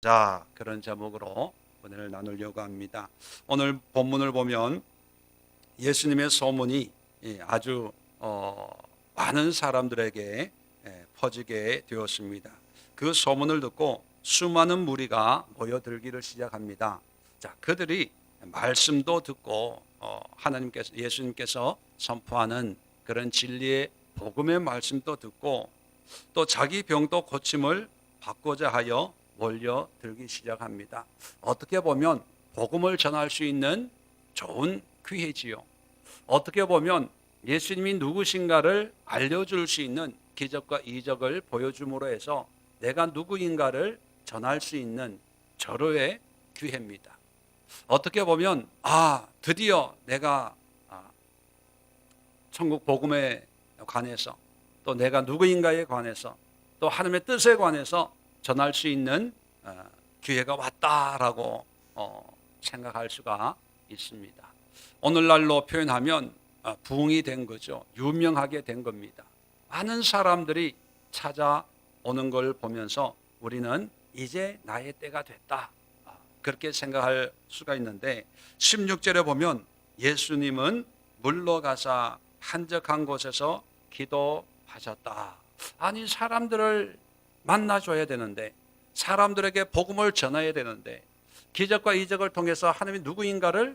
자, 그런 제목으로 은혜를 나누려고 합니다. 오늘 본문을 보면 예수님의 소문이 아주 많은 사람들에게 퍼지게 되었습니다. 그 소문을 듣고 수많은 무리가 모여들기를 시작합니다. 자, 그들이 말씀도 듣고 예수님께서 선포하는 그런 진리의 복음의 말씀도 듣고 또 자기 병도 고침을 받고자 하여 몰려들기 시작합니다. 어떻게 보면 복음을 전할 수 있는 좋은 기회지요. 어떻게 보면 예수님이 누구신가를 알려줄 수 있는 기적과 이적을 보여줌으로 해서 내가 누구인가를 전할 수 있는 절호의 기회입니다. 어떻게 보면 드디어 내가 천국 복음에 관해서 또 내가 누구인가에 관해서 또 하나님의 뜻에 관해서 전할 수 있는 기회가 왔다라고 생각할 수가 있습니다. 오늘날로 표현하면 부흥이 된 거죠. 유명하게 된 겁니다. 많은 사람들이 찾아오는 걸 보면서 우리는 이제 나의 때가 됐다, 그렇게 생각할 수가 있는데 16절에 보면 예수님은 물러가사 한적한 곳에서 기도하셨다. 아니, 사람들을 만나줘야 되는데, 사람들에게 복음을 전해야 되는데, 기적과 이적을 통해서 하나님이 누구인가를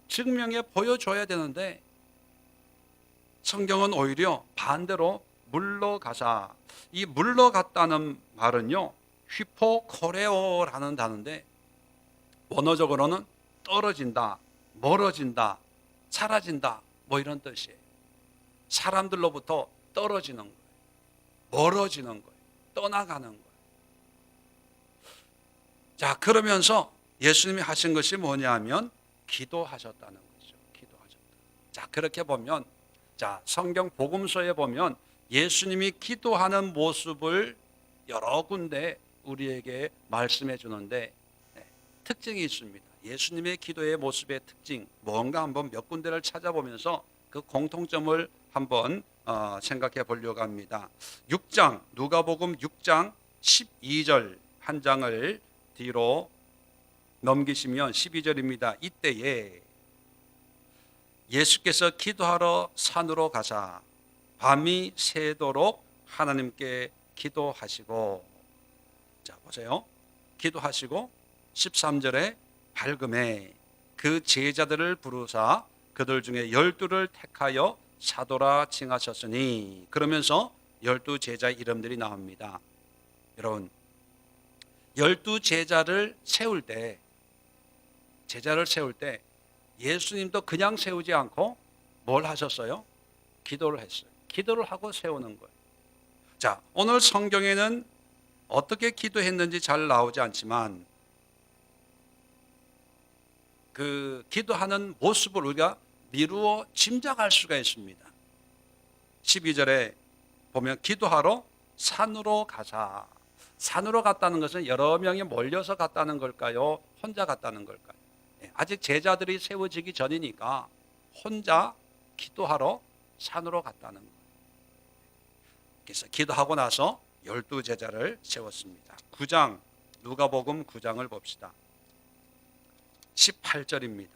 증명해 보여줘야 되는데, 성경은 오히려 반대로 물러가사, 이 물러갔다는 말은요 휘포코레오라는 단어인데 원어적으로는 떨어진다, 멀어진다, 사라진다, 뭐 이런 뜻이에요. 사람들로부터 떨어지는 거예요. 멀어지는 거예요. 떠나가는 거예요. 자, 그러면서 예수님이 하신 것이 뭐냐 하면 기도하셨다는 거죠. 기도하셨다. 자, 그렇게 보면, 자, 성경 복음서에 보면 예수님이 기도하는 모습을 여러 군데 우리에게 말씀해 주는데 특징이 있습니다. 예수님의 기도의 모습의 특징, 뭔가 한번 몇 군데를 찾아보면서 그 공통점을 한번 생각해 보려고 합니다. 6장, 누가복음 6장 12절 한 장을 뒤로 넘기시면 12절입니다. 이때에 예수께서 기도하러 산으로 가사 밤이 새도록 하나님께 기도하시고, 자 보세요. 기도하시고 13절에 밝음에 그 제자들을 부르사 그들 중에 12를 택하여 사도라 칭하셨으니, 그러면서 12 제자 이름들이 나옵니다. 여러분, 12 제자를 세울 때 예수님도 그냥 세우지 않고 뭘 하셨어요? 기도를 했어요. 기도를 하고 세우는 거예요. 자, 오늘 성경에는 어떻게 기도했는지 잘 나오지 않지만 그 기도하는 모습을 우리가 미루어 짐작할 수가 있습니다. 12절에 보면 기도하러 산으로 가자. 산으로 갔다는 것은 여러 명이 몰려서 갔다는 걸까요? 혼자 갔다는 걸까요? 아직 제자들이 세워지기 전이니까 혼자 기도하러 산으로 갔다는 거예요. 그래서 기도하고 나서 12 제자를 세웠습니다. 9장, 누가복음 9장을 봅시다. 18절입니다.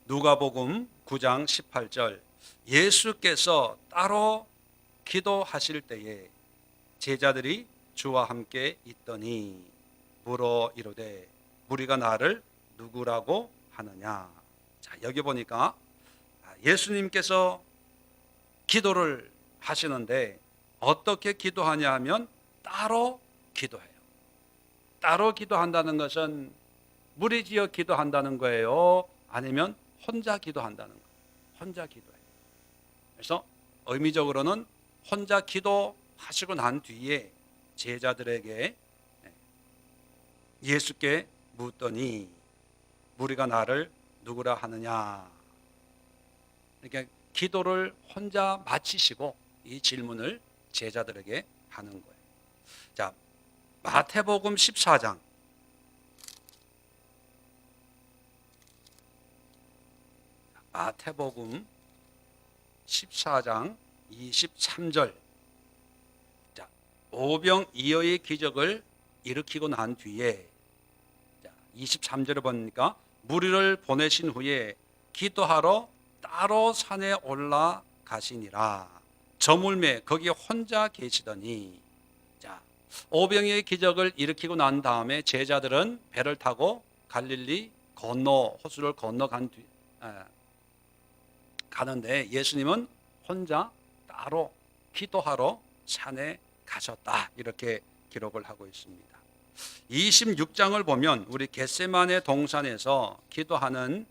누가복음 9장 18절. 예수께서 따로 기도하실 때에 제자들이 주와 함께 있더니 물어 이르되 무리가 나를 누구라고 하느냐. 자, 여기 보니까 예수님께서 기도를 하시는데 어떻게 기도하냐 하면 따로 기도해요. 따로 기도한다는 것은 무리지어 기도한다는 거예요? 아니면 혼자 기도한다는 거예요? 혼자 기도해요. 그래서 의미적으로는 혼자 기도하시고 난 뒤에 제자들에게 예수께 묻더니 무리가 나를 누구라 하느냐. 그러니까 기도를 혼자 마치시고 이 질문을 제자들에게 하는 거예요. 자, 마태복음 14장. 마태복음 14장 23절. 자, 오병이어의 기적을 일으키고 난 뒤에 23절에 보니까 무리를 보내신 후에 기도하러 따로 산에 올라가시니라. 저물매 거기 혼자 계시더니, 자, 오병이어의 기적을 일으키고 난 다음에 제자들은 배를 타고 갈릴리 건너 호수를 건너간 뒤 가는데 예수님은 혼자 따로 기도하러 산에 가셨다, 이렇게 기록을 하고 있습니다. 26장을 보면 우리 겟세마네 동산에서 기도하는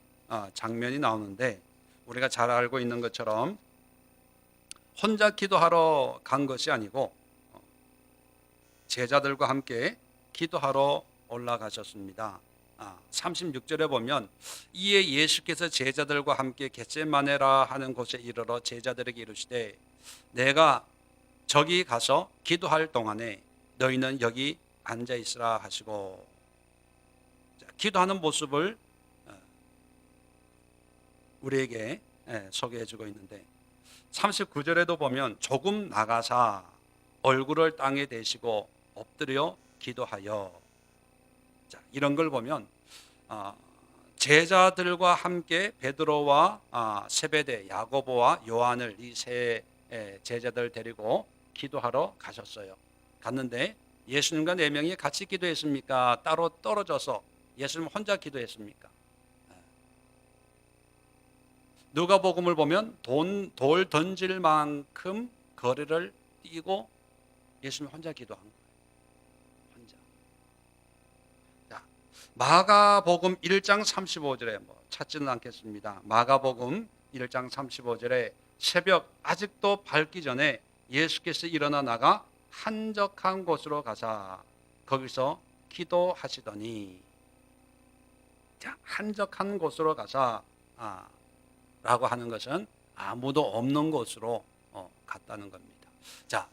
장면이 나오는데, 우리가 잘 알고 있는 것처럼 혼자 기도하러 간 것이 아니고 제자들과 함께 기도하러 올라가셨습니다. 36절에 보면 이에 예수께서 제자들과 함께 겟세마네라 하는 곳에 이르러 제자들에게 이르시되 내가 저기 가서 기도할 동안에 너희는 여기 앉아 있으라 하시고, 기도하는 모습을 우리에게 소개해 주고 있는데, 39절에도 보면 조금 나가사 얼굴을 땅에 대시고 엎드려 기도하여, 이런 걸 보면 제자들과 함께 베드로와 세베대, 야고보와 요한을 이 세 제자들 데리고 기도하러 가셨어요. 갔는데 예수님과 네 명이 같이 기도했습니까? 따로 떨어져서 예수님 혼자 기도했습니까? 누가복음을 보면 돌 던질 만큼 거리를 뛰고 예수님 혼자 기도한 거예요. 혼자. 자, 마가복음 1장 35절에 찾지는 않겠습니다. 마가복음 1장 35절에 새벽 아직도 밝기 전에 예수께서 일어나 나가 한적한 곳으로 가사 거기서 기도하시더니, 자, 한적한 곳으로 가사 라고 하는 것은 아무도 없는 곳으로 갔다는 겁니다. 자,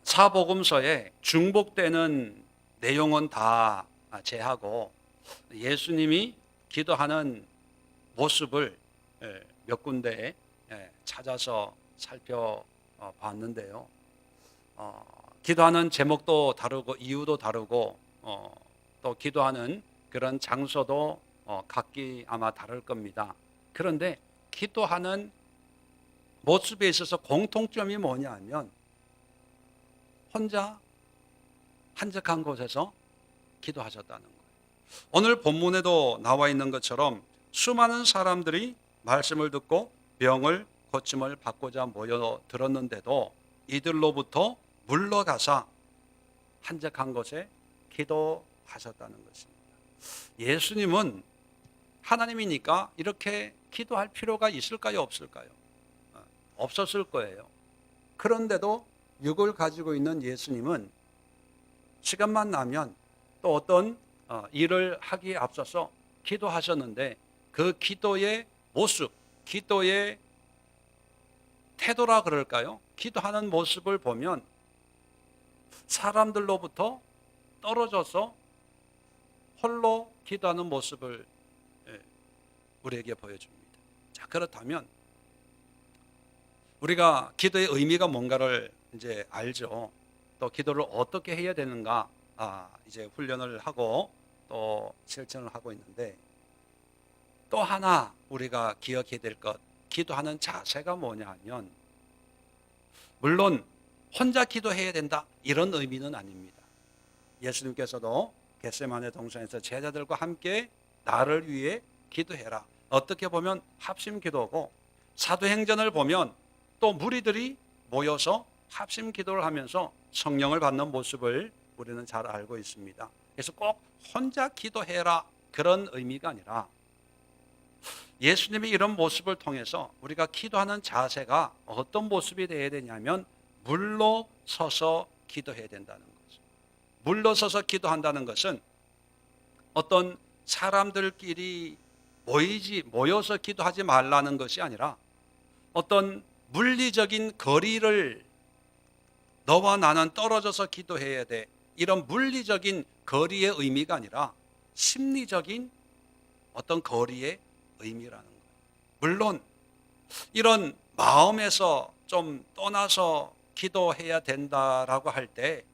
사복음서에 중복되는 내용은 다 제하고 예수님이 기도하는 모습을 몇 군데 찾아서 살펴봤는데요. 기도하는 제목도 다르고 이유도 다르고 또 기도하는 그런 장소도 각기 아마 다를 겁니다. 그런데 기도하는 모습에 있어서 공통점이 뭐냐면 혼자 한적한 곳에서 기도하셨다는 거예요. 오늘 본문에도 나와 있는 것처럼 수많은 사람들이 말씀을 듣고 병을 고침을 받고자 모여들었는데도 이들로부터 물러가사 한적한 곳에 기도하셨다는 것입니다. 예수님은 하나님이니까 이렇게 기도할 필요가 있을까요? 없을까요? 없었을 거예요. 그런데도 육을 가지고 있는 예수님은 시간만 나면 또 어떤 일을 하기에 앞서서 기도하셨는데, 그 기도의 모습, 기도의 태도라 그럴까요? 기도하는 모습을 보면 사람들로부터 떨어져서 홀로 기도하는 모습을 우리에게 보여줍니다. 자, 그렇다면 우리가 기도의 의미가 뭔가를 이제 알죠. 또 기도를 어떻게 해야 되는가 이제 훈련을 하고 또 실천을 하고 있는데, 또 하나 우리가 기억해야 될 것, 기도하는 자세가 뭐냐 하면, 물론 혼자 기도해야 된다 이런 의미는 아닙니다. 예수님께서도 겟세마네 동산에서 제자들과 함께 나를 위해 기도해라, 어떻게 보면 합심 기도고, 사도행전을 보면 또 무리들이 모여서 합심 기도를 하면서 성령을 받는 모습을 우리는 잘 알고 있습니다. 그래서 꼭 혼자 기도해라 그런 의미가 아니라, 예수님이 이런 모습을 통해서 우리가 기도하는 자세가 어떤 모습이 되어야 되냐면 물러서서 기도해야 된다는 거죠. 물러서서 기도한다는 것은 어떤 사람들끼리 모여서 기도하지 말라는 것이 아니라, 어떤 물리적인 거리를, 너와 나는 떨어져서 기도해야 돼, 이런 물리적인 거리의 의미가 아니라 심리적인 어떤 거리의 의미라는 거예요. 물론 이런 마음에서 좀 떠나서 기도해야 된다라고 할 때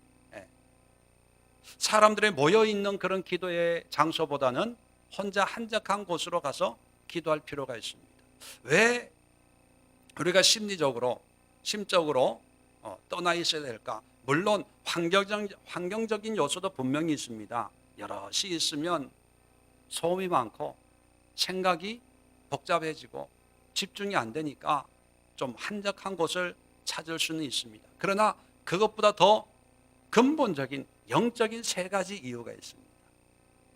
사람들이 모여 있는 그런 기도의 장소보다는 혼자 한적한 곳으로 가서 기도할 필요가 있습니다. 왜 우리가 심적으로 떠나 있어야 될까? 물론 환경적인 요소도 분명히 있습니다. 여럿이 있으면 소음이 많고 생각이 복잡해지고 집중이 안 되니까 좀 한적한 곳을 찾을 수는 있습니다. 그러나 그것보다 더 근본적인 영적인 세 가지 이유가 있습니다.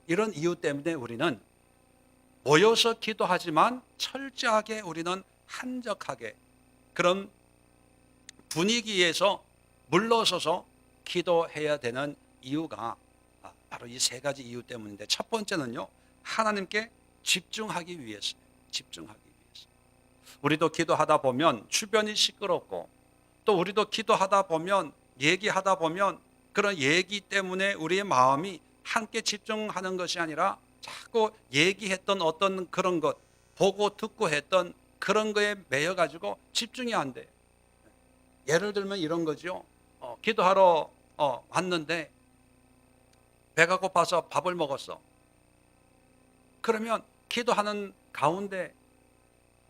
이런 이유 때문에 우리는 모여서 기도하지만 철저하게 우리는 한적하게 그런 분위기에서 물러서서 기도해야 되는 이유가 바로 이 세 가지 이유 때문인데, 첫 번째는요, 하나님께 집중하기 위해서예요. 집중하기 위해서. 우리도 기도하다 보면 주변이 시끄럽고, 또 우리도 기도하다 보면 얘기하다 보면 그런 얘기 때문에 우리의 마음이 함께 집중하는 것이 아니라 자꾸 얘기했던 어떤 그런 것, 보고 듣고 했던 그런 거에 매여 가지고 집중이 안 돼요. 예를 들면 이런 거죠. 기도하러 왔는데 배가 고파서 밥을 먹었어. 그러면 기도하는 가운데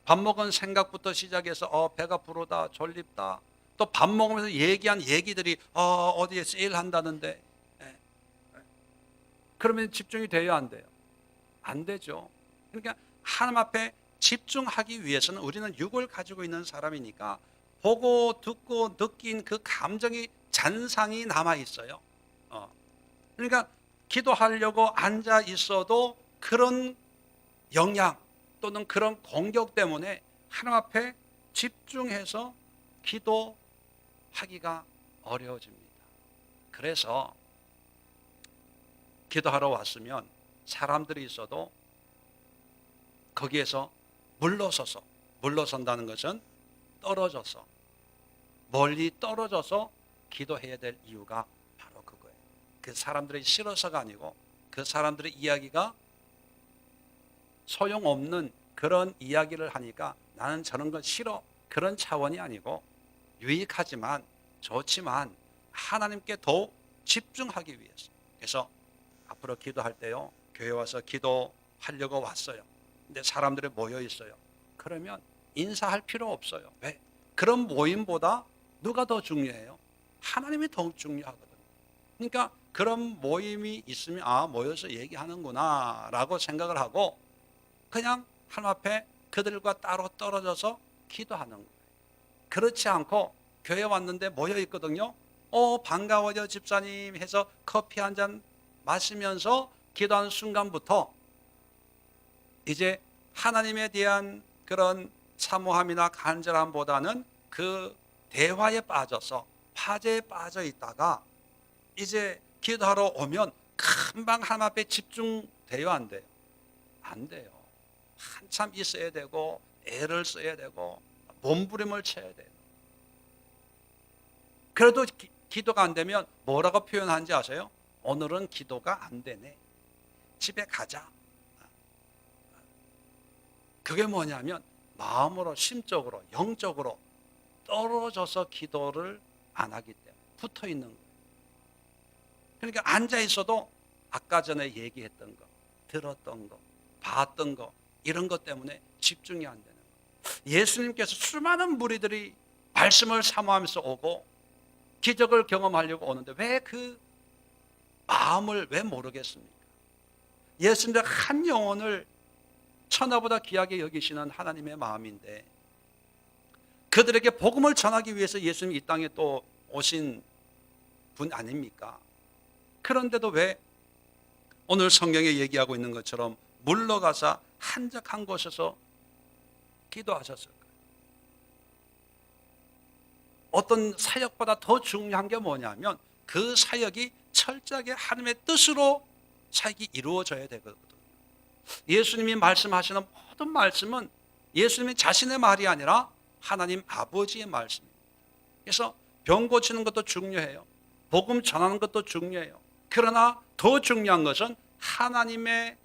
밥 먹은 생각부터 시작해서 배가 부르다, 졸립다, 또 밥 먹으면서 얘기한 얘기들이 어디에 세일한다는데, 그러면 집중이 돼야 안 돼요? 안 되죠. 그러니까 하나님 앞에 집중하기 위해서는 우리는 육을 가지고 있는 사람이니까 보고 듣고 느낀 그 감정이 잔상이 남아 있어요. 그러니까 기도하려고 앉아 있어도 그런 영향 또는 그런 공격 때문에 하나님 앞에 집중해서 기도하기가 어려워집니다. 그래서 기도하러 왔으면 사람들이 있어도 거기에서 물러선다는 것은 떨어져서, 멀리 떨어져서 기도해야 될 이유가 바로 그거예요. 그 사람들이 싫어서가 아니고 그 사람들의 이야기가 소용없는 그런 이야기를 하니까 나는 저런 건 싫어, 그런 차원이 아니고 유익하지만 좋지만 하나님께 더욱 집중하기 위해서. 그래서 앞으로 기도할 때요, 교회 와서 기도하려고 왔어요. 근데 사람들이 모여 있어요. 그러면 인사할 필요 없어요. 왜? 그런 모임보다 누가 더 중요해요? 하나님이 더욱 중요하거든요. 그러니까 그런 모임이 있으면 모여서 얘기하는구나 라고 생각을 하고 그냥 하나님 앞에 그들과 따로 떨어져서 기도하는 거예요. 그렇지 않고 교회 왔는데 모여 있거든요. 반가워요 집사님 해서 커피 한 잔 마시면서 기도하는 순간부터 이제 하나님에 대한 그런 사모함이나 간절함보다는 그 대화에 빠져서 화제에 빠져 있다가 이제 기도하러 오면 금방 하나님 앞에 집중돼요, 안 돼요? 안 돼요. 한참 있어야 되고 애를 써야 되고 몸부림을 쳐야 돼요. 그래도 기도가 안 되면 뭐라고 표현하는지 아세요? 오늘은 기도가 안 되네, 집에 가자. 그게 뭐냐면 마음으로, 심적으로, 영적으로 떨어져서 기도를 안 하기 때문에 붙어 있는 거예요. 그러니까 앉아 있어도 아까 전에 얘기했던 거, 들었던 거, 봤던 거, 이런 것 때문에 집중이 안 되는 거예요. 예수님께서 수많은 무리들이 말씀을 사모하면서 오고 기적을 경험하려고 오는데 왜 그 마음을 왜 모르겠습니까? 예수님의 한 영혼을 천하보다 귀하게 여기시는 하나님의 마음인데 그들에게 복음을 전하기 위해서 예수님이 이 땅에 또 오신 분 아닙니까? 그런데도 왜 오늘 성경에 얘기하고 있는 것처럼 물러가서 한적한 곳에서 기도하셨을까요? 어떤 사역보다 더 중요한 게 뭐냐면 그 사역이 철저하게 하나님의 뜻으로 사역이 이루어져야 되거든요. 예수님이 말씀하시는 모든 말씀은 예수님이 자신의 말이 아니라 하나님 아버지의 말씀입니다. 그래서 병 고치는 것도 중요해요. 복음 전하는 것도 중요해요. 그러나 더 중요한 것은 하나님의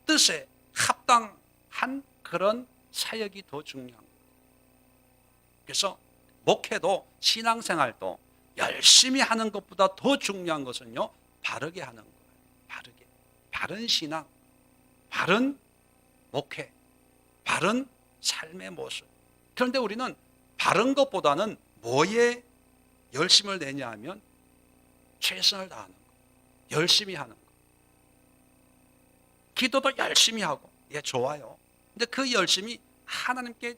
뜻에 합당한 그런 사역이 더 중요한 거예요. 그래서 목회도 신앙생활도 열심히 하는 것보다 더 중요한 것은요, 바르게 하는 거예요. 바르게. 바른 신앙, 바른 목회, 바른 삶의 모습. 그런데 우리는 바른 것보다는 뭐에 열심을 내냐 하면 최선을 다하는 거, 열심히 하는 거. 기도도 열심히 하고, 예, 좋아요. 근데 그 열심이 하나님께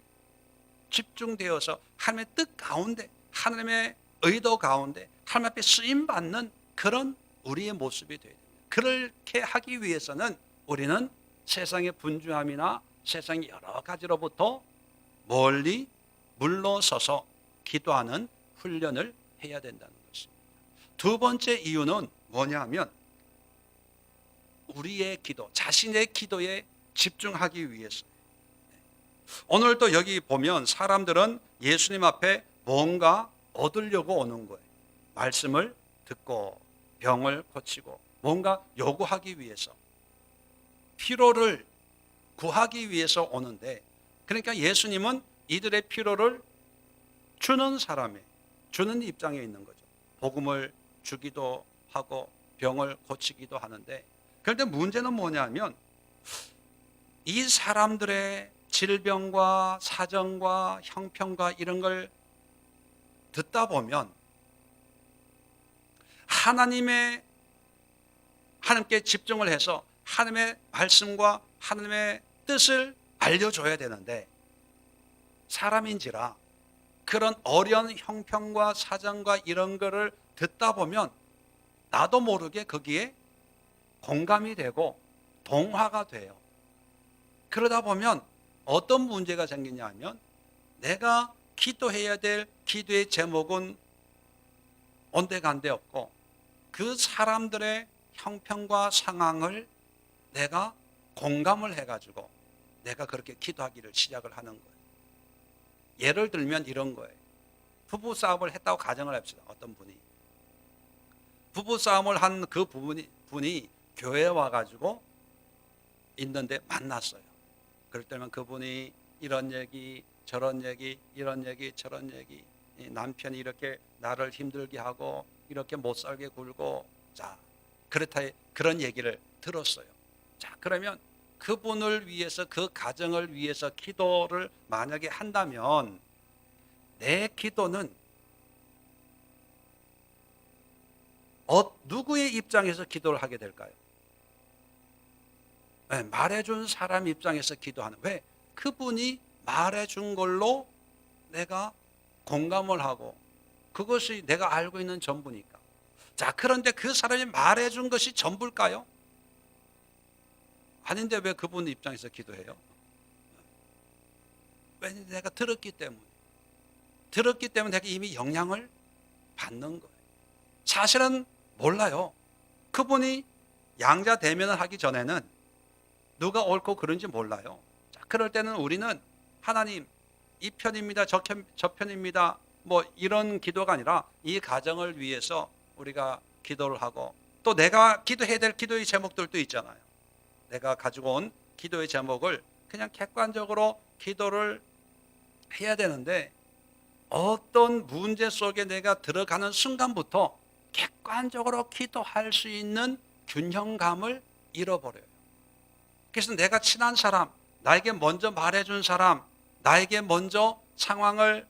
집중되어서 하나님의 뜻 가운데, 하나님의 의도 가운데 하나님 앞에 쓰임받는 그런 우리의 모습이 되어야 됩니다. 그렇게 하기 위해서는 우리는 세상의 분주함이나 세상의 여러 가지로부터 멀리 물러서서 기도하는 훈련을 해야 된다는 것입니다. 두 번째 이유는 뭐냐 하면 우리의 기도, 자신의 기도에 집중하기 위해서. 오늘도 여기 보면 사람들은 예수님 앞에 뭔가 얻으려고 오는 거예요. 말씀을 듣고 병을 고치고 뭔가 요구하기 위해서, 필요를 구하기 위해서 오는데, 그러니까 예수님은 이들의 필요를 주는 사람의, 주는 입장에 있는 거죠. 복음을 주기도 하고 병을 고치기도 하는데, 그런데 문제는 뭐냐면 이 사람들의 질병과 사정과 형편과 이런 걸 듣다 보면 하나님께 집중을 해서 하나님의 말씀과 하나님의 뜻을 알려줘야 되는데, 사람인지라 그런 어려운 형편과 사정과 이런 거를 듣다 보면 나도 모르게 거기에 공감이 되고 동화가 돼요. 그러다 보면 어떤 문제가 생기냐 하면 내가 기도해야 될 기도의 제목은 온데간데 없고 그 사람들의 형편과 상황을 내가 공감을 해가지고 내가 그렇게 기도하기를 시작을 하는 거예요. 예를 들면 이런 거예요. 부부싸움을 했다고 가정을 합시다. 어떤 분이 부부싸움을 한 그 분이 교회에 와가지고 있는데 만났어요. 그럴 때면 그분이 이런 얘기 저런 얘기, 이런 얘기 저런 얘기, 남편이 이렇게 나를 힘들게 하고 이렇게 못 살게 굴고, 자, 그렇다, 그런 얘기를 들었어요. 자, 그러면 그분을 위해서, 그 가정을 위해서 기도를 만약에 한다면 내 기도는 누구의 입장에서 기도를 하게 될까요? 네, 말해준 사람 입장에서 기도하는. 왜? 그분이 말해준 걸로 내가 공감을 하고 그것이 내가 알고 있는 전부니까. 자, 그런데 그 사람이 말해준 것이 전부일까요? 아닌데 왜 그분 입장에서 기도해요? 왜? 내가 들었기 때문에 내가 이미 영향을 받는 거예요. 사실은 몰라요. 그분이 양자 대면을 하기 전에는 누가 옳고 그른지 몰라요. 자, 그럴 때는 우리는 하나님 이 편입니다, 저 편입니다, 뭐 이런 기도가 아니라 이 가정을 위해서 우리가 기도를 하고, 또 내가 기도해야 될 기도의 제목들도 있잖아요. 내가 가지고 온 기도의 제목을 그냥 객관적으로 기도를 해야 되는데, 어떤 문제 속에 내가 들어가는 순간부터 객관적으로 기도할 수 있는 균형감을 잃어버려요. 그래서 내가 친한 사람, 나에게 먼저 말해준 사람, 나에게 먼저 상황을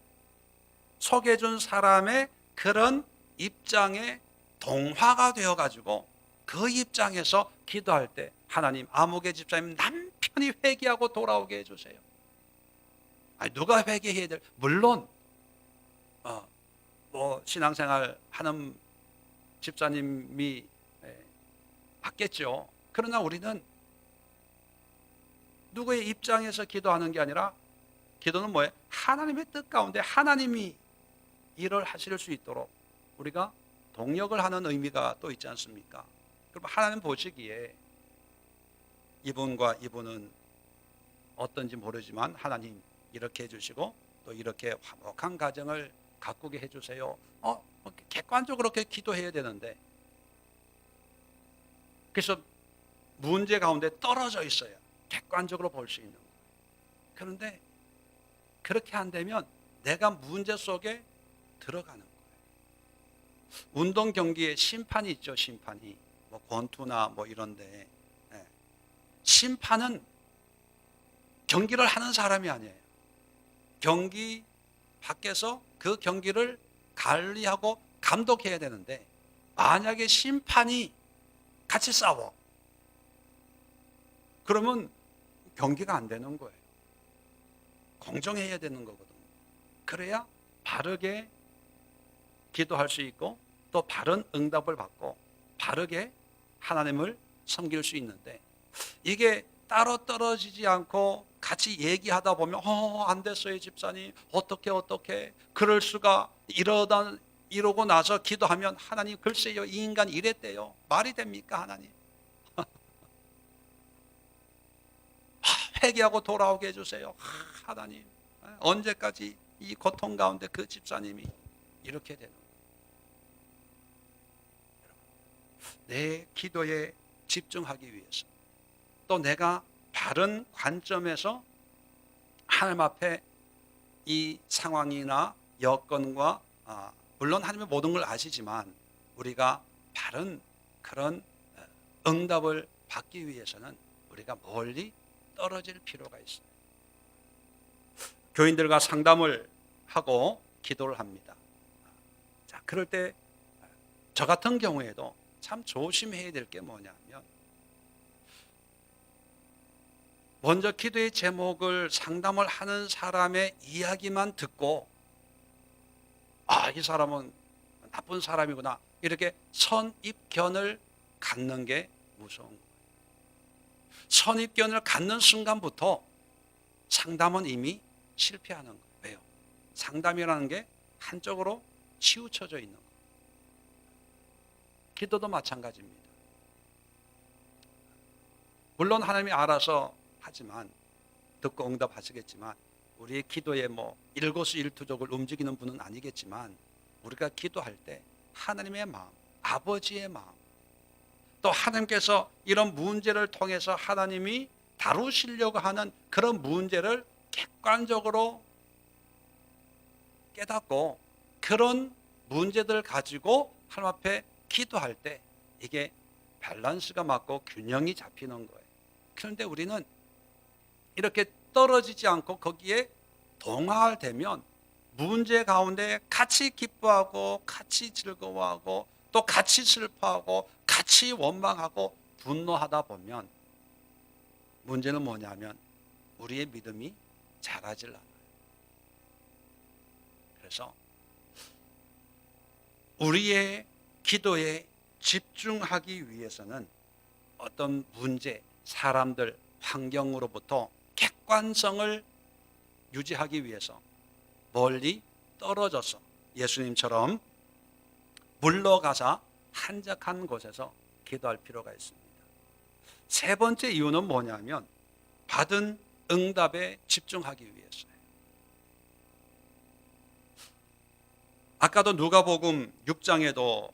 소개해준 사람의 그런 입장에 동화가 되어가지고 그 입장에서 기도할 때, 하나님, 아무개 집사님 남편이 회개하고 돌아오게 해주세요. 아니, 누가 회개해야 될? 물론 뭐 신앙생활 하는 집사님이 맞겠죠. 그러나 우리는 누구의 입장에서 기도하는 게 아니라, 기도는 뭐예요? 하나님의 뜻 가운데 하나님이 일을 하실 수 있도록 우리가 동력을 하는 의미가 또 있지 않습니까? 그럼 하나님 보시기에 이분과 이분은 어떤지 모르지만 하나님 이렇게 해주시고 또 이렇게 화목한 가정을 가꾸게 해주세요. 객관적으로 그렇게 기도해야 되는데, 그래서 문제 가운데 떨어져 있어야 객관적으로 볼 수 있는 거예요. 그런데 그렇게 안 되면 내가 문제 속에 들어가는 거예요. 운동 경기에 심판이 있죠. 심판이 뭐 권투나 뭐 이런데 심판은 경기를 하는 사람이 아니에요. 경기 밖에서 그 경기를 관리하고 감독해야 되는데 만약에 심판이 같이 싸워 그러면 경기가 안 되는 거예요. 공정해야 되는 거거든요. 그래야 바르게 기도할 수 있고 또 바른 응답을 받고 바르게 하나님을 섬길 수 있는데 이게 따로 떨어지지 않고 같이 얘기하다 보면 안 됐어요 집사님 어떻게 그럴 수가 이러고 나서 기도하면 하나님 글쎄요 이 인간 이랬대요 말이 됩니까 하나님 회개하고 돌아오게 해주세요 하나님 언제까지 이 고통 가운데 그 집사님이 이렇게 되는 거예요. 내 기도에 집중하기 위해서 또 내가 바른 관점에서 하나님 앞에 이 상황이나 여건과 물론 하나님의 모든 걸 아시지만 우리가 바른 그런 응답을 받기 위해서는 우리가 멀리 떨어질 필요가 있어요. 교인들과 상담을 하고 기도를 합니다. 자, 그럴 때 저 같은 경우에도 참 조심해야 될 게 뭐냐면 먼저 기도의 제목을 상담을 하는 사람의 이야기만 듣고 이 사람은 나쁜 사람이구나 이렇게 선입견을 갖는 게 무서운 거예요. 선입견을 갖는 순간부터 상담은 이미 실패하는 거예요. 왜요? 상담이라는 게 한쪽으로 치우쳐져 있는 거예요. 기도도 마찬가지입니다. 물론 하나님이 알아서 하지만 듣고 응답하시겠지만 우리의 기도에 뭐 일거수일투족을 움직이는 분은 아니겠지만 우리가 기도할 때 하나님의 마음, 아버지의 마음 또 하나님께서 이런 문제를 통해서 하나님이 다루시려고 하는 그런 문제를 객관적으로 깨닫고 그런 문제들을 가지고 하나님 앞에 기도할 때 이게 밸런스가 맞고 균형이 잡히는 거예요. 그런데 우리는 이렇게 떨어지지 않고 거기에 동화되면 문제 가운데 같이 기뻐하고 같이 즐거워하고 또 같이 슬퍼하고 같이 원망하고 분노하다 보면 문제는 뭐냐면 우리의 믿음이 자라질 않아요. 그래서 우리의 기도에 집중하기 위해서는 어떤 문제, 사람들, 환경으로부터 객관성을 유지하기 위해서 멀리 떨어져서 예수님처럼 물러가서 한적한 곳에서 기도할 필요가 있습니다. 세 번째 이유는 뭐냐면 받은 응답에 집중하기 위해서예요. 아까도 누가복음 6장에도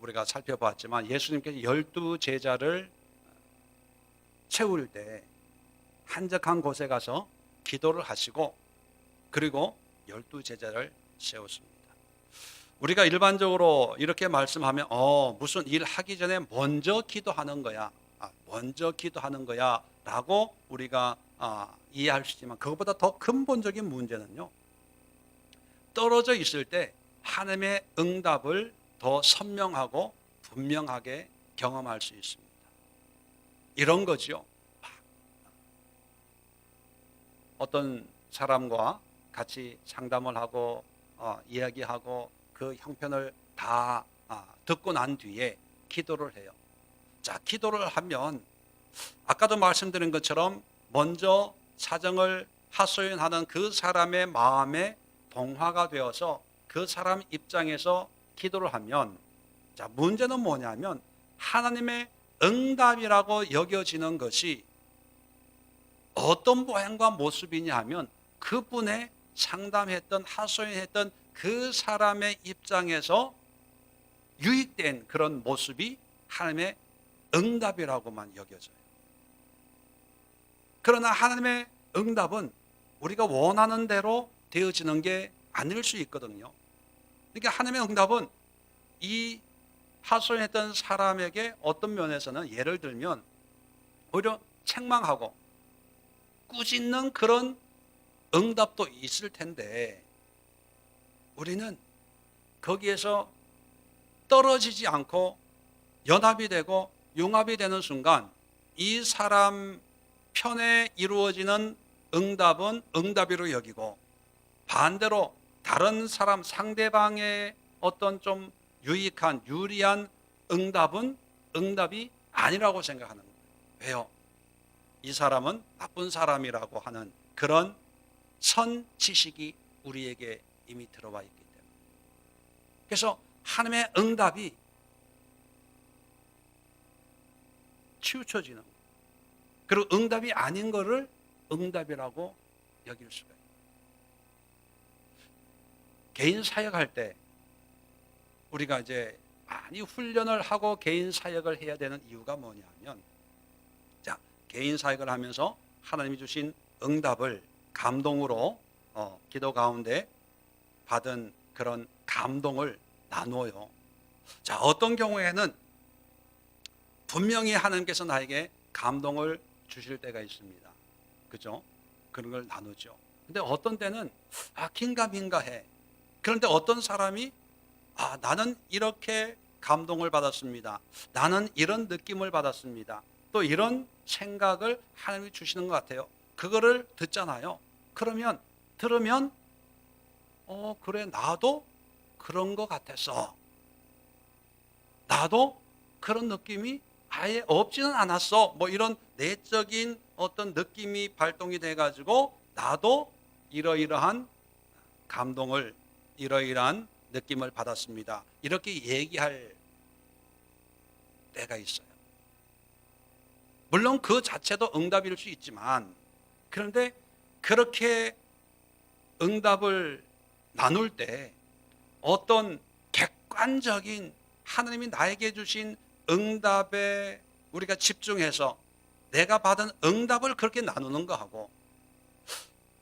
우리가 살펴봤지만 예수님께서 12제자를 채울 때 한적한 곳에 가서 기도를 하시고 그리고 12제자를 세웠습니다. 우리가 일반적으로 이렇게 말씀하면 무슨 일 하기 전에 먼저 기도하는 거야. 먼저 기도하는 거야 라고 우리가 이해할 수 있지만 그것보다 더 근본적인 문제는요. 떨어져 있을 때 하나님의 응답을 더 선명하고 분명하게 경험할 수 있습니다. 이런 거죠. 어떤 사람과 같이 상담을 하고 이야기하고 그 형편을 다 듣고 난 뒤에 기도를 해요. 자, 기도를 하면 아까도 말씀드린 것처럼 먼저 사정을 하소연하는 그 사람의 마음에 동화가 되어서 그 사람 입장에서 기도를 하면 자, 문제는 뭐냐면 하나님의 응답이라고 여겨지는 것이 어떤 모양과 모습이냐 하면 그분의 상담했던 하소연했던 그 사람의 입장에서 유익된 그런 모습이 하나님의 응답이라고만 여겨져요. 그러나 하나님의 응답은 우리가 원하는 대로 되어지는 게 아닐 수 있거든요. 그러니까 하나님의 응답은 이 하소연했던 사람에게 어떤 면에서는 예를 들면 오히려 책망하고 꾸짖는 그런 응답도 있을 텐데 우리는 거기에서 떨어지지 않고 연합이 되고 융합이 되는 순간 이 사람 편에 이루어지는 응답은 응답이로 여기고 반대로 다른 사람 상대방의 어떤 좀 유익한 유리한 응답은 응답이 아니라고 생각하는 거예요. 왜요? 이 사람은 나쁜 사람이라고 하는 그런 선 지식이 우리에게 이미 들어와 있기 때문에. 그래서 하나님의 응답이 치우쳐지는 거예요. 그리고 응답이 아닌 거를 응답이라고 여길 수가 있어요. 개인 사역할 때 우리가 이제 많이 훈련을 하고 개인 사역을 해야 되는 이유가 뭐냐면, 자, 개인 사역을 하면서 하나님이 주신 응답을 감동으로 기도 가운데 받은 그런 감동을 나누어요. 자, 어떤 경우에는 분명히 하나님께서 나에게 감동을 주실 때가 있습니다. 그죠? 그런 걸 나누죠. 근데 어떤 때는 긴가민가해. 그런데 어떤 사람이 나는 이렇게 감동을 받았습니다. 나는 이런 느낌을 받았습니다. 또 이런 생각을 하나님이 주시는 것 같아요. 그거를 듣잖아요. 그러면 들으면 그래, 나도 그런 것 같았어. 나도 그런 느낌이 아예 없지는 않았어. 뭐 이런 내적인 어떤 느낌이 발동이 돼가지고 나도 이러이러한 감동을, 이러이러한 느낌을 받았습니다. 이렇게 얘기할 때가 있어요. 물론 그 자체도 응답일 수 있지만, 그런데 그렇게 응답을 나눌 때 어떤 객관적인 하나님이 나에게 주신 응답에 우리가 집중해서 내가 받은 응답을 그렇게 나누는 거하고,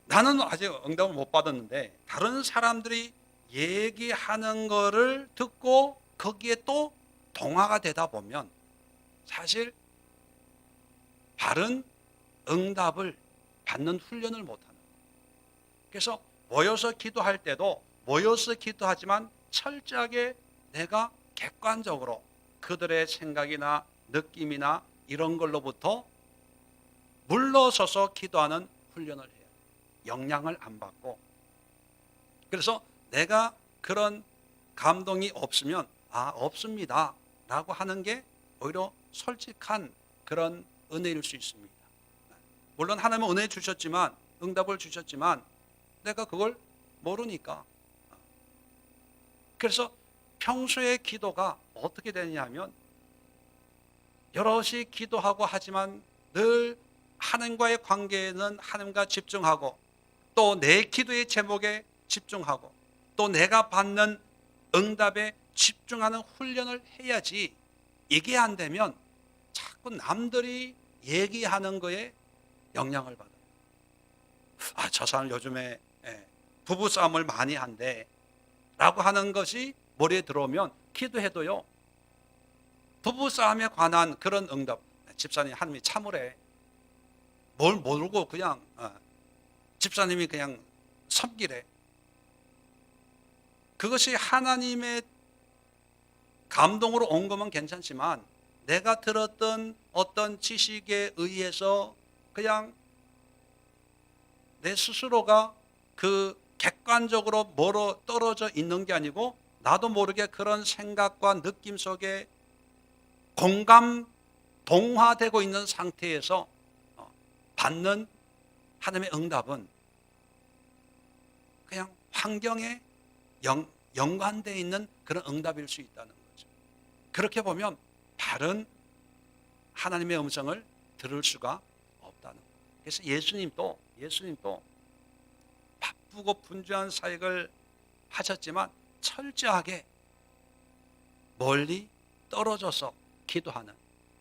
나는 아직 응답을 못 받았는데 다른 사람들이 얘기하는 거를 듣고 거기에 또 동화가 되다 보면 사실 바른 응답을 받는 훈련을 못하는 거예요. 그래서 모여서 기도할 때도 모여서 기도하지만 철저하게 내가 객관적으로 그들의 생각이나 느낌이나 이런 걸로부터 물러서서 기도하는 훈련을 해요. 영향을 안 받고. 그래서 내가 그런 감동이 없으면 없습니다 라고 하는 게 오히려 솔직한 그런 은혜일 수 있습니다. 물론 하나님은 은혜 주셨지만, 응답을 주셨지만 내가 그걸 모르니까. 그래서 평소의 기도가 어떻게 되느냐면 여럿이 기도하고 하지만 늘 하나님과의 관계에는 하나님과 집중하고 또 내 기도의 제목에 집중하고 또 내가 받는 응답에 집중하는 훈련을 해야지. 이게 안 되면 자꾸 남들이 얘기하는 거에 영향을 받아요. 저 사람 요즘에 부부싸움을 많이 한대 라고 하는 것이 머리에 들어오면 기도해도요, 부부싸움에 관한 그런 응답, 집사님 하나님이 참으래, 뭘 모르고 그냥 집사님이 그냥 섬기래. 그것이 하나님의 감동으로 온 거면 괜찮지만 내가 들었던 어떤 지식에 의해서 그냥 내 스스로가 그 객관적으로 멀어 떨어져 있는 게 아니고 나도 모르게 그런 생각과 느낌 속에 공감 동화되고 있는 상태에서 받는 하나님의 응답은 그냥 환경에 연관되어 있는 그런 응답일 수 있다는 거죠. 그렇게 보면 바른 하나님의 음성을 들을 수가 없다는 거예요. 그래서 예수님도 바쁘고 분주한 사역을 하셨지만 철저하게 멀리 떨어져서 기도하는,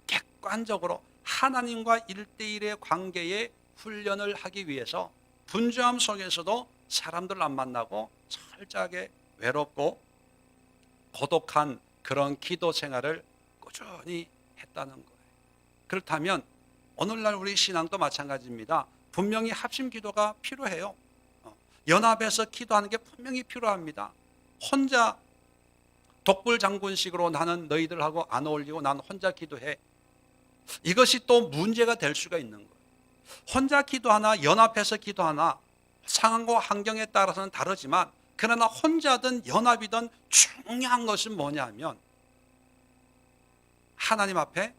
객관적으로 하나님과 1대1의 관계에 훈련을 하기 위해서 분주함 속에서도 사람들을 안 만나고 철저하게 외롭고 고독한 그런 기도 생활을 꾸준히 했다는 거예요. 그렇다면 오늘날 우리 신앙도 마찬가지입니다. 분명히 합심 기도가 필요해요. 연합해서 기도하는 게 분명히 필요합니다. 혼자 독불장군식으로 나는 너희들하고 안 어울리고 난 혼자 기도해. 이것이 또 문제가 될 수가 있는 거예요. 혼자 기도하나 연합해서 기도하나 상황과 환경에 따라서는 다르지만 그러나 혼자든 연합이든 중요한 것은 뭐냐면 하나님 앞에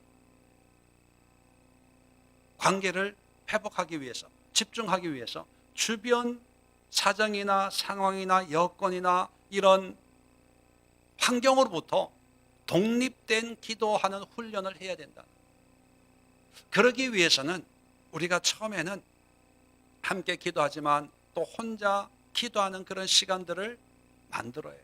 관계를 회복하기 위해서, 집중하기 위해서 주변 사정이나 상황이나 여건이나 이런 환경으로부터 독립된 기도하는 훈련을 해야 된다. 그러기 위해서는 우리가 처음에는 함께 기도하지만 또 혼자 기도하는 그런 시간들을 만들어야 돼.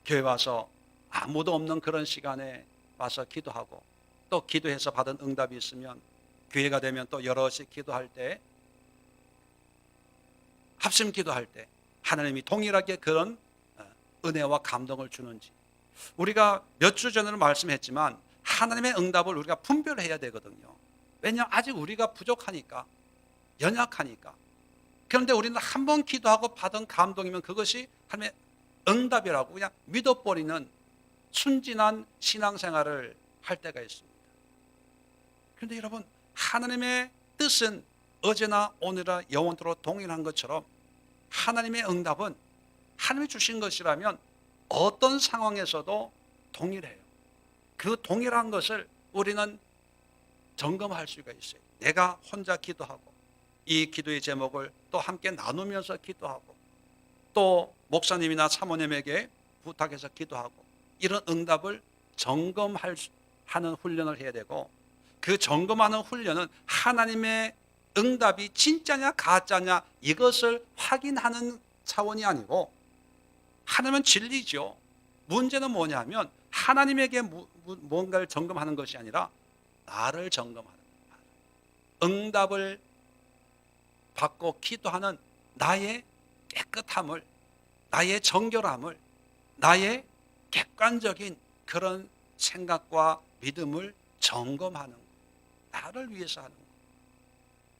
교회 와서 아무도 없는 그런 시간에 와서 기도하고 또 기도해서 받은 응답이 있으면 기회가 되면 또 여럿이 기도할 때, 합심 기도할 때 하나님이 동일하게 그런 은혜와 감동을 주는지. 우리가 몇 주 전에도 말씀했지만 하나님의 응답을 우리가 분별해야 되거든요. 왜냐하면 아직 우리가 부족하니까, 연약하니까. 그런데 우리는 한 번 기도하고 받은 감동이면 그것이 하나님의 응답이라고 그냥 믿어버리는 순진한 신앙생활을 할 때가 있습니다. 그런데 여러분, 하나님의 뜻은 어제나 오늘이나 영원토록 동일한 것처럼 하나님의 응답은 하나님이 주신 것이라면 어떤 상황에서도 동일해요. 그 동일한 것을 우리는 점검할 수가 있어요. 내가 혼자 기도하고 이 기도의 제목을 또 함께 나누면서 기도하고 또 목사님이나 사모님에게 부탁해서 기도하고 이런 응답을 점검하는 훈련을 해야 되고, 그 점검하는 훈련은 하나님의 응답이 진짜냐 가짜냐 이것을 확인하는 차원이 아니고, 하나님은 진리죠. 문제는 뭐냐면 하나님에게 뭔가를 점검하는 것이 아니라 나를 점검하는 거예요. 응답을 받고 기도하는 나의 깨끗함을, 나의 정결함을, 나의 객관적인 그런 생각과 믿음을 점검하는 거예요. 나를 위해서 하는 거예요.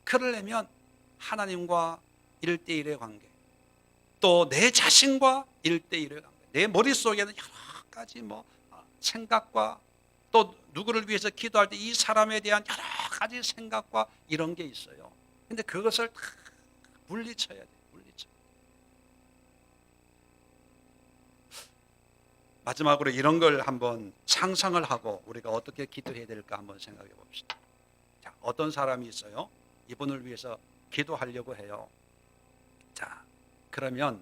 그러려면 하나님과 1대1의 관계, 또 내 자신과 1대1의 관계, 내 머릿속에는 여러 가지 생각과 또 누구를 위해서 기도할 때 이 사람에 대한 여러 가지 생각과 이런 게 있어요. 근데 그것을 다 물리쳐야 돼. 마지막으로 이런 걸 한번 상상을 하고 우리가 어떻게 기도해야 될까 한번 생각해 봅시다. 자, 어떤 사람이 있어요. 이분을 위해서 기도하려고 해요. 자, 그러면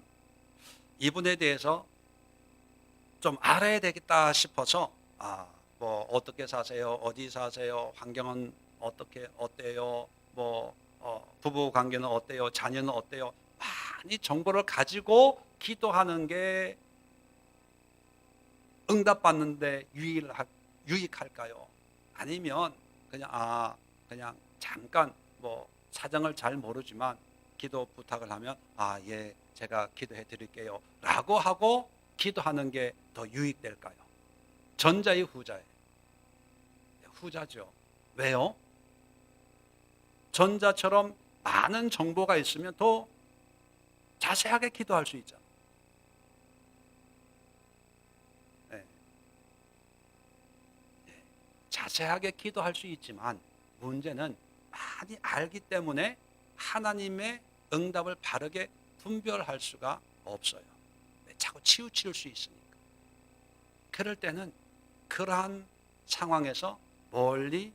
이분에 대해서 좀 알아야 되겠다 싶어서 어떻게 사세요? 어디 사세요? 환경은 어때요? 부부 관계는 어때요? 자녀는 어때요? 많이 정보를 가지고 기도하는 게 응답받는데 유익할까요? 아니면 그냥 잠깐 사정을 잘 모르지만 기도 부탁을 하면 예, 제가 기도해 드릴게요 라고 하고 기도하는 게 더 유익될까요? 전자의 후자예요. 후자죠. 왜요? 전자처럼 많은 정보가 있으면 더 자세하게 기도할 수 있잖아요. 자세하게 기도할 수 있지만 문제는 많이 알기 때문에 하나님의 응답을 바르게 분별할 수가 없어요. 자꾸 치우칠 수 있으니까. 그럴 때는 그러한 상황에서 멀리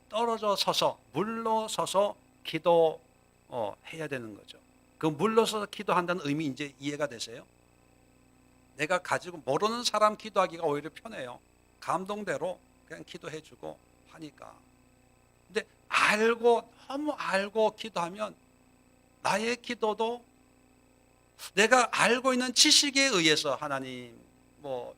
떨어져 서서 물러서서 기도해야 되는 거죠. 그 물러서서 기도한다는 의미 이제 이해가 되세요? 내가 가지고 모르는 사람 기도하기가 오히려 편해요. 감동대로 그냥 기도해주고 하니까. 근데 너무 알고 기도하면 나의 기도도 내가 알고 있는 지식에 의해서 하나님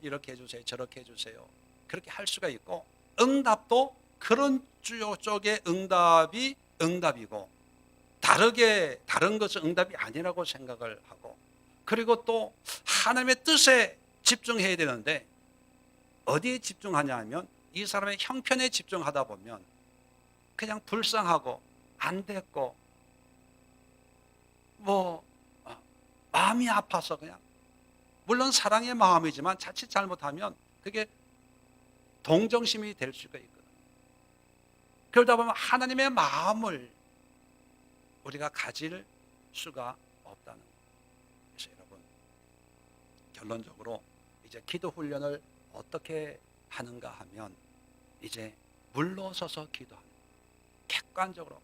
이렇게 해주세요, 저렇게 해주세요 그렇게 할 수가 있고, 응답도 그런 쪽의 응답이 응답이고 다른 것은 응답이 아니라고 생각을 하고, 그리고 또 하나님의 뜻에 집중해야 되는데 어디에 집중하냐 하면 이 사람의 형편에 집중하다 보면 그냥 불쌍하고 안 됐고 마음이 아파서 그냥, 물론 사랑의 마음이지만 자칫 잘못하면 그게 동정심이 될 수가 있거든요. 그러다 보면 하나님의 마음을 우리가 가질 수가 없다는 거예요. 그래서 여러분, 결론적으로 이제 기도 훈련을 어떻게 하는가 하면 이제 물러서서 기도하는 거예요. 객관적으로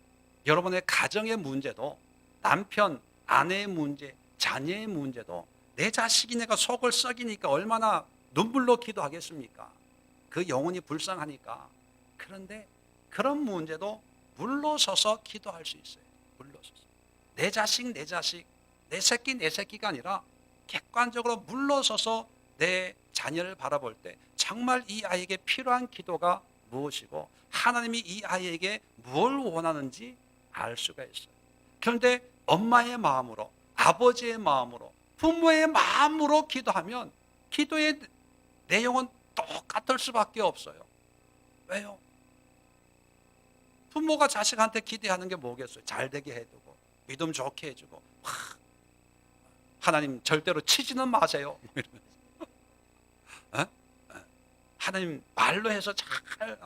여러분의 가정의 문제도, 남편, 아내의 문제, 자녀의 문제도 내 자식이 내가 속을 썩이니까 얼마나 눈물로 기도하겠습니까? 그 영혼이 불쌍하니까. 그런데 그런 문제도 물러서서 기도할 수 있어요. 물러서서. 내 자식, 내 새끼가 아니라 객관적으로 물러서서 내 자녀를 바라볼 때 정말 이 아이에게 필요한 기도가 무엇이고 하나님이 이 아이에게 뭘 원하는지 알 수가 있어요. 그런데 엄마의 마음으로, 아버지의 마음으로, 부모의 마음으로 기도하면 기도의 내용은 똑같을 수밖에 없어요. 왜요? 부모가 자식한테 기대하는 게 뭐겠어요? 잘 되게 해주고 믿음 좋게 해주고, 하나님 절대로 치지는 마세요 하나님 말로 해서 잘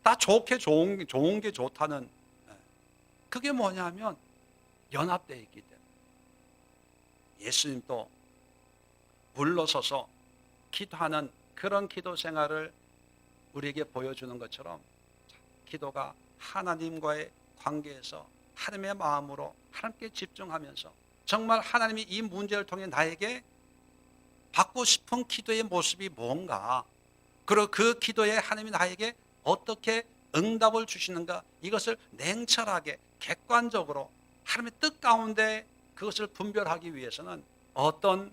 다 좋은 게 좋다는, 그게 뭐냐면 연합되어 있기 때문에. 예수님도 물러서서 기도하는 그런 기도 생활을 우리에게 보여주는 것처럼 기도가 하나님과의 관계에서 하나님의 마음으로 하나님께 집중하면서 정말 하나님이 이 문제를 통해 나에게 받고 싶은 기도의 모습이 뭔가, 그리고 그 기도에 하나님이 나에게 어떻게 응답을 주시는가, 이것을 냉철하게 객관적으로 하나님의 뜻 가운데 그것을 분별하기 위해서는 어떤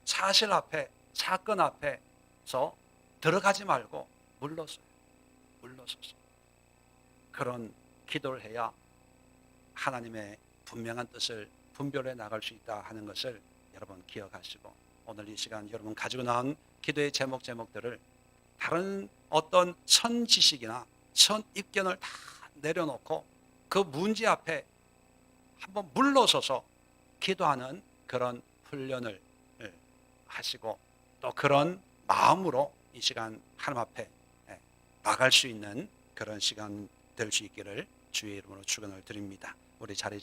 사실 앞에, 사건 앞에서 들어가지 말고 물러서서 그런 기도를 해야 하나님의 분명한 뜻을 분별해 나갈 수 있다 하는 것을 여러분 기억하시고, 오늘 이 시간 여러분 가지고 나온 기도의 제목들을 다른 어떤 선지식이나 선입견을 다 내려놓고 그 문제 앞에 한번 물러서서 기도하는 그런 훈련을 하시고, 또 그런 마음으로 이 시간 하나님 앞에 나갈 수 있는 그런 시간 될 수 있기를 주의 이름으로 축원을 드립니다. 우리 자리